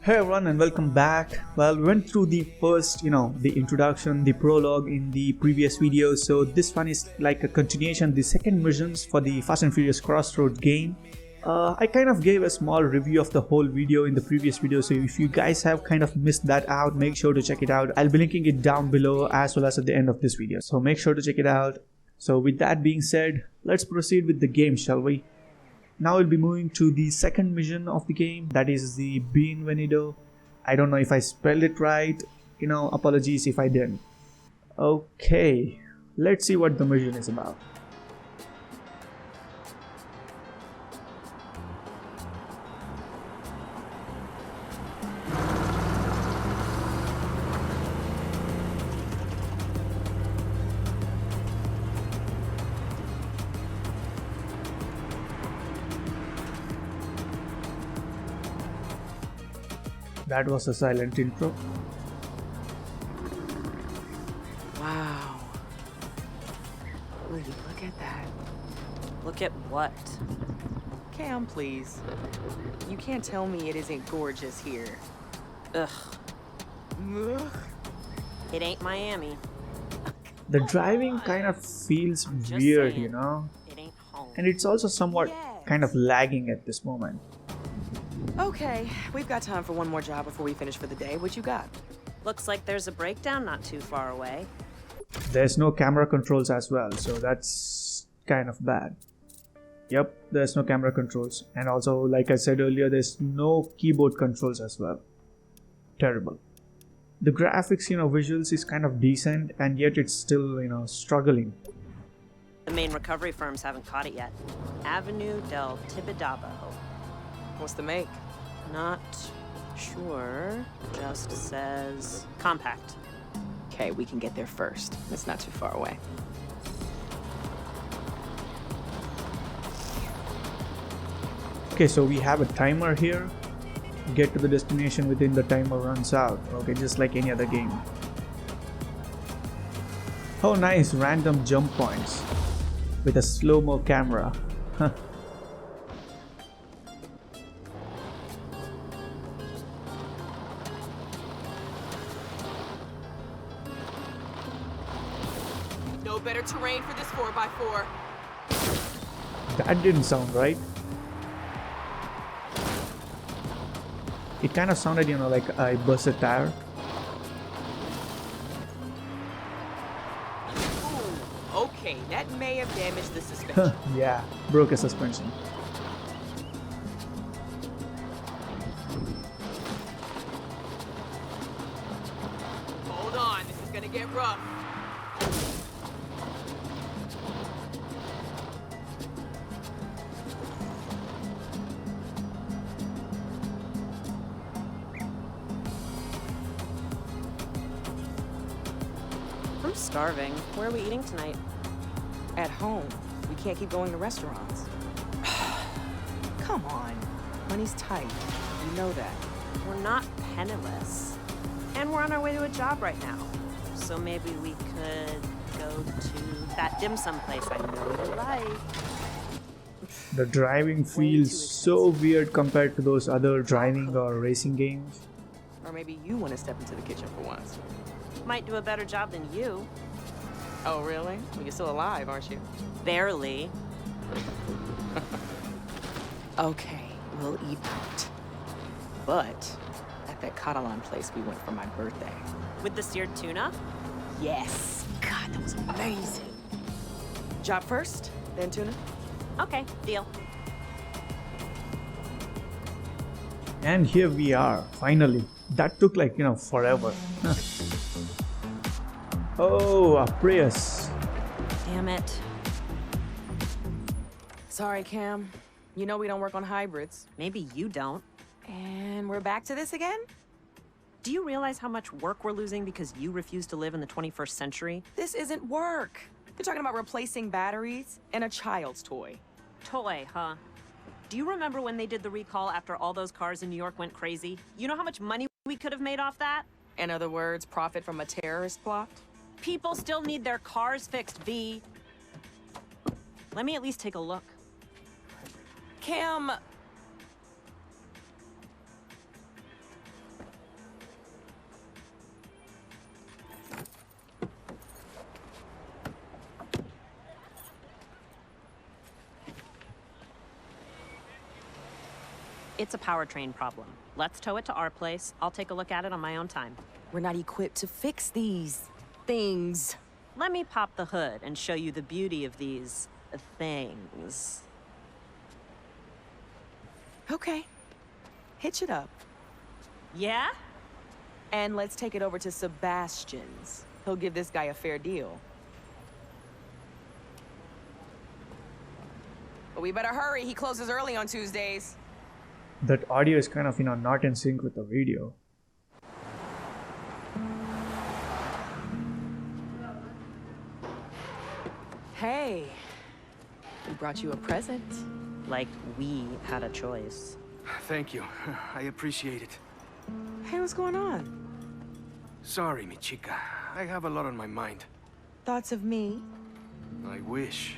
Hey everyone and welcome back. Well, we went through the first, the introduction, the prologue in the previous video. So this one is like a continuation, the second missions for the Fast and Furious Crossroads game. I kind of gave a small review of the whole video in the previous video. So if you guys have kind of missed that out, make sure to check it out. I'll be linking it down below as well as at the end of this video. So make sure to check it out. So with that being said, let's proceed with the game, shall we? Now we'll be moving to the second mission of the game, that is the Bienvenido. I don't know if I spelled it right, apologies if I didn't. Okay, let's see what the mission is about. That was a silent intro. Wow. Will you look at that? Look at what? Cam, please. You can't tell me it isn't gorgeous here. Ugh. Ugh. It ain't Miami. The driving kind of feels Just weird, saying. It ain't home. and it's also somewhat kind of lagging at this moment. Okay, we've got time for one more job before we finish for the day. What you got? Looks like there's a breakdown not too far away. There's no camera controls as well, so that's kind of bad. Yep, there's no camera controls, and also like I said earlier, there's no keyboard controls as well. Terrible. The graphics, visuals is kind of decent, and yet it's still, struggling. The main recovery firms haven't caught it yet. Avenue del Tibidabo. What's the make? Not sure. Just says compact. Okay, we can get there first. It's not too far away. Okay, so we have a timer here. Get to the destination within the timer runs out. Okay, just like any other game. Oh nice, random jump points with a slow-mo camera. No better terrain for this 4x4. That didn't sound right. It kind of sounded, like I burst a tire. Ooh, okay, that may have damaged the suspension. Yeah, broke a suspension. Hold on, this is gonna get rough. I'm starving. Where are we eating tonight? At home, we can't keep going to restaurants. Come on, money's tight. You know that. We're not penniless. And we're on our way to a job right now. So maybe we could go to that dim sum place I know you like. The driving feels so weird compared to those other driving or racing games. Or maybe you want to step into the kitchen for once. Might do a better job than you. Oh, really? Well, you're still alive, aren't you? Barely. Okay, we'll eat out. But at that Catalan place we went for my birthday. With the seared tuna? Yes. God, that was amazing. Job first, then tuna? Okay, deal. And here we are, finally. That took like, forever. Oh, a Prius. Damn it. Sorry, Cam. You know we don't work on hybrids. Maybe you don't. And we're back to this again? Do you realize how much work we're losing because you refuse to live in the 21st century? This isn't work. You're talking about replacing batteries and a child's toy. Toy, huh? Do you remember when they did the recall after all those cars in New York went crazy? You know how much money we could have made off that? In other words, profit from a terrorist plot? People still need their cars fixed, V. Let me at least take a look. Cam... It's a powertrain problem. Let's tow it to our place. I'll take a look at it on my own time. We're not equipped to fix these things. Let me pop the hood and show you the beauty of these things. Okay. Hitch it up. Yeah? And let's take it over to Sebastian's. He'll give this guy a fair deal. But we better hurry. He closes early on Tuesdays. That audio is kind of, not in sync with the video. Hey, we brought you a present. Like we had a choice. Thank you. I appreciate it. Hey, what's going on? Sorry, mi chica. I have a lot on my mind. Thoughts of me? I wish.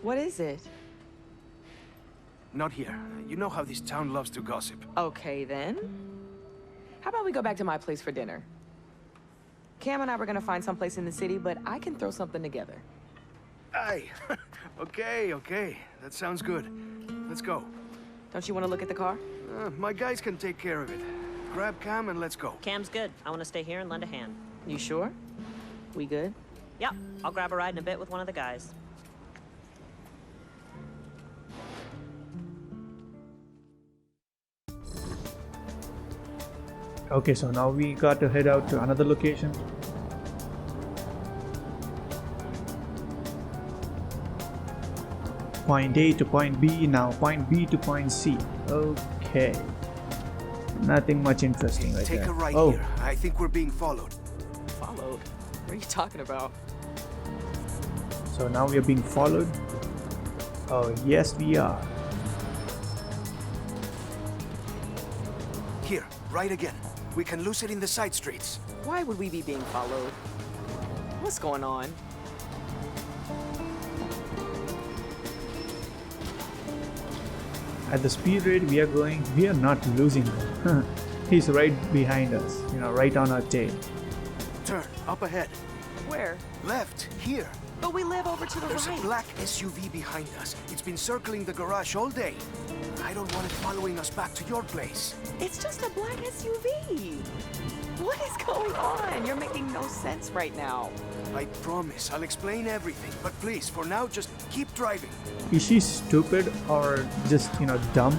What is it? Not here. You know how this town loves to gossip. Okay, then. How about we go back to my place for dinner? Cam and I were gonna find someplace in the city, but I can throw something together. Aye. Okay. That sounds good. Let's go. Don't you want to look at the car? My guys can take care of it. Grab Cam and let's go. Cam's good. I want to stay here and lend a hand. You sure? We good? Yep, I'll grab a ride in a bit with one of the guys. Okay, so now we got to head out to another location. Point A to point B, now point B to point C. Okay. Nothing much interesting right Take there. a right Oh, here. I think we're being followed. Followed? What are you talking about? so now we are being followed. Oh, yes we are. Here, right again. We can lose it in the side streets. Why would we be being followed? What's going on? At the speed rate we are going, we are not losing him. He's right behind us, right on our tail. Turn, up ahead. Where? Left, here. But we live over to the There's right. a black SUV behind us. It's been circling the garage all day. I don't want it following us back to your place. It's just a black SUV. What is going on? You're making no sense right now. I promise I'll explain everything, but please, for now, just keep driving. Is she stupid or just, dumb?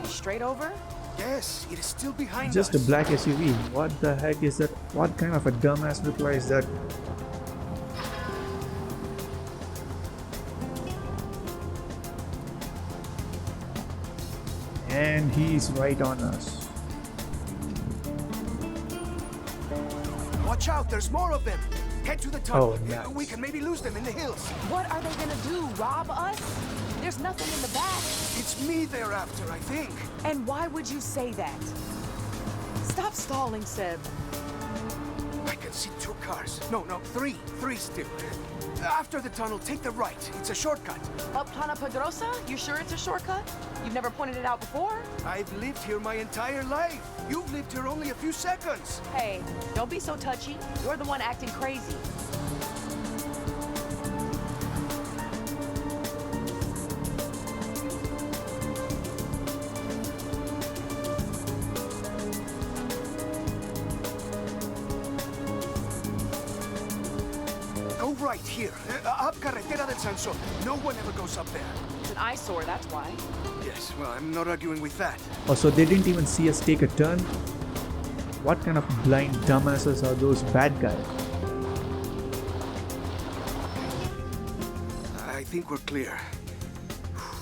Straight over? Yes, it is still behind Just us. a black SUV. What the heck is that? What kind of a dumbass reply is that? And he's right on us. Watch out, there's more of them. Head to the tunnel. Oh, nice. We can maybe lose them in the hills. What are they gonna do? Rob us? There's nothing in the back. It's me they're after, I think. And why would you say that? Stop stalling, Seb. I can see 2 cars. No, 3. 3 still. After the tunnel, take the right. It's a shortcut. Up Plana Pedrosa? You sure it's a shortcut? You've never pointed it out before? I've lived here my entire life. You've lived here only a few seconds. Hey, don't be so touchy. You're the one acting crazy. Go right here. Up Carretera del Sansón. No one ever goes up there. It's an eyesore, that's why. Yes, well, I'm not arguing with that. Oh, so they didn't even see us take a turn? What kind of blind dumbasses are those bad guys? I think we're clear.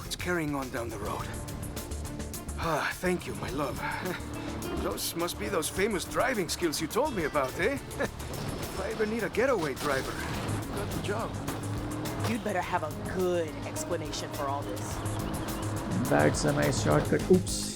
It's carrying on down the road. Ah, thank you, my love. Those must be those famous driving skills you told me about, eh? If I ever need a getaway driver, you've got the job. You'd better have a good explanation for all this. That's a nice shortcut. Oops.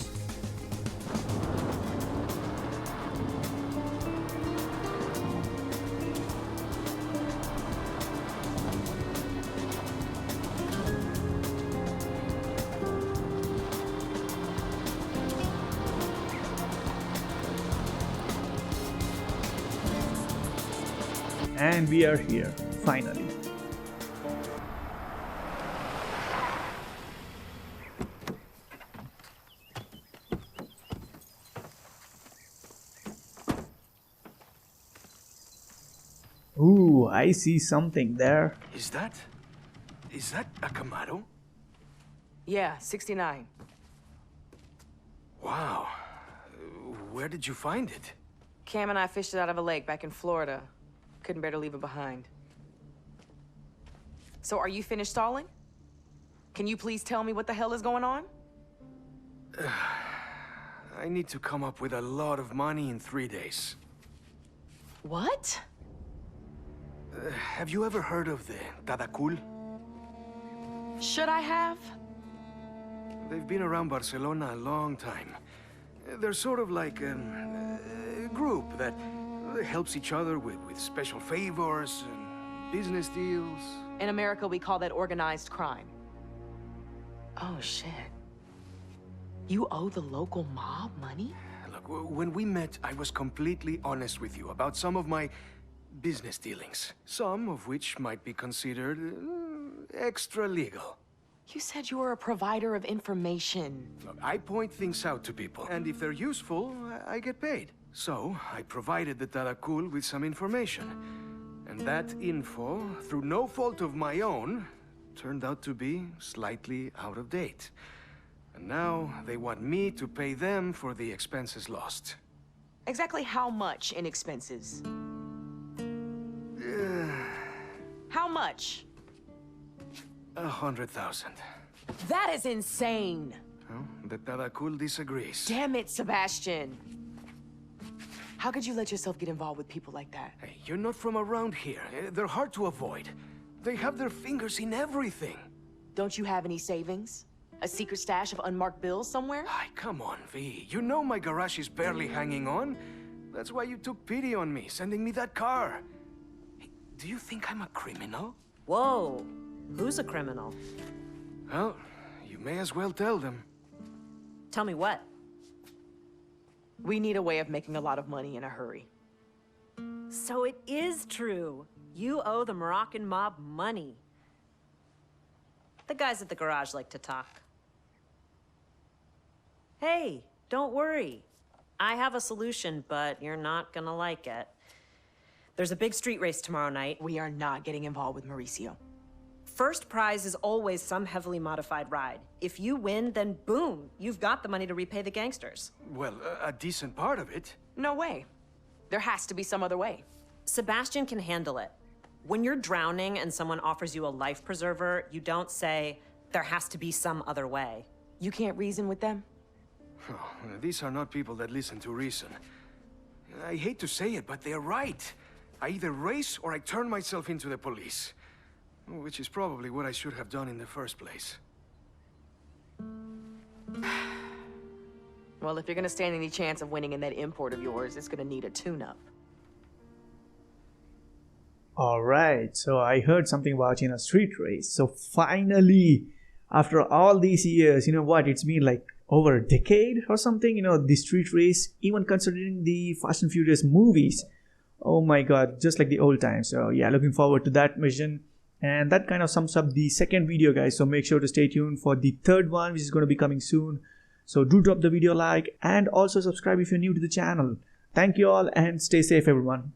And we are here, finally. I see something there. Is that a Camaro? Yeah, 69. Wow. Where did you find it? Cam and I fished it out of a lake back in Florida. Couldn't bear to leave it behind. So are you finished stalling? Can you please tell me what the hell is going on? I need to come up with a lot of money in 3 days. What? Have you ever heard of the Tadakul? Should I have? They've been around Barcelona a long time. They're sort of like a group that helps each other with special favors and business deals. In America, we call that organized crime. Oh, shit. You owe the local mob money? Look, when we met, I was completely honest with you about some of my business dealings. Some of which might be considered extra legal. You said you were a provider of information. Look, I point things out to people, and if they're useful, I get paid. So, I provided the Tadakul with some information. And that info, through no fault of my own, turned out to be slightly out of date. And now they want me to pay them for the expenses lost. Exactly how much in expenses? How much? 100,000. That is insane! Well, the Tadakul disagrees. Damn it, Sebastian! How could you let yourself get involved with people like that? Hey, you're not from around here. They're hard to avoid. They have their fingers in everything. Don't you have any savings? A secret stash of unmarked bills somewhere? Ay, come on, V. You know my garage is barely hanging on. That's why you took pity on me, sending me that car. Hey, do you think I'm a criminal? Whoa. Who's a criminal? Well, you may as well tell them. Tell me what? We need a way of making a lot of money in a hurry. So it is true. You owe the Moroccan mob money. The guys at the garage like to talk. Hey, don't worry. I have a solution, but you're not gonna like it. There's a big street race tomorrow night. We are not getting involved with Mauricio. First prize is always some heavily modified ride. If you win, then boom, you've got the money to repay the gangsters. Well, a decent part of it. No way. There has to be some other way. Sebastian can handle it. When you're drowning and someone offers you a life preserver, you don't say, there has to be some other way. You can't reason with them? Oh, these are not people that listen to reason. I hate to say it, but they're right. I either race or I turn myself into the police. Which is probably what I should have done in the first place. Well, if you're gonna stand any chance of winning in that import of yours, it's gonna need a tune-up. Alright, so I heard something about, street race. So finally, after all these years, you know what, it's been like over a decade or something, the street race, even considering the Fast and Furious movies. Oh my god, just like the old times. So yeah, looking forward to that mission. And that kind of sums up the second video, guys. So make sure to stay tuned for the third one, which is going to be coming soon. So do drop the video a like and also subscribe if you're new to the channel. Thank you all and stay safe, everyone.